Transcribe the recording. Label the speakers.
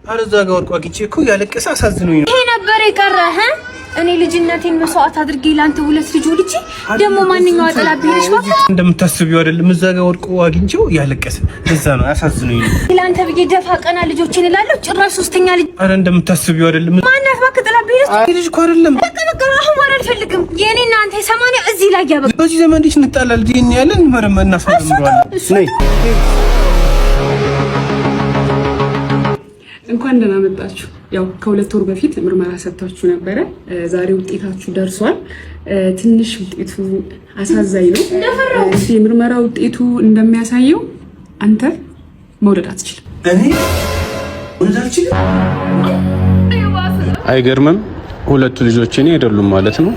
Speaker 1: አረዛ ጋር ወርቋ ግጭ እኮ ያለቀሰ አሳዝኖኝ ነው።
Speaker 2: ይሄ ነበር የቀረህ? እኔ ልጅነቴን መስዋዕት አድርጌ ላንተ ሁለት ልጅ ወልጄ ደግሞ ማንኛው አጠላብኝ ልጅ ባባ
Speaker 1: እንደምታስቢው አይደለም። እዛ ጋር ወርቆ አግኝቼው ያለቀሰ ለዛ ነው አሳዝኖኝ ነው።
Speaker 2: ላንተ ብዬ ደፋ ቀና ልጆችን እላለሁ። ጭራሽ ሶስተኛ ልጅ
Speaker 1: አረ እንደምታስቢው አይደለም።
Speaker 2: ማናት ባክ ጥላብኝ
Speaker 1: ልጅ እኮ አይደለም።
Speaker 2: በቃ አሁን ማን አልፈልግም። የኔና አንተ 80 እዚህ ላይ ያበቃ።
Speaker 1: በዚህ ዘመን እንዴት እንጣላለን? ዲን ያለን መረመ እናፈርምራለን። ነይ
Speaker 3: እንኳን ደህና መጣችሁ። ያው ከሁለት ወር በፊት ምርመራ ሰጥታችሁ ነበረ። ዛሬ ውጤታችሁ ደርሷል። ትንሽ ውጤቱ አሳዛኝ ነው። የምርመራ ውጤቱ እንደሚያሳየው አንተ መውለድ አትችልም።
Speaker 1: እኔ መውለድ አልችልም?
Speaker 4: አይገርምም? ሁለቱ ልጆች እኔ አይደሉም ማለት ነው።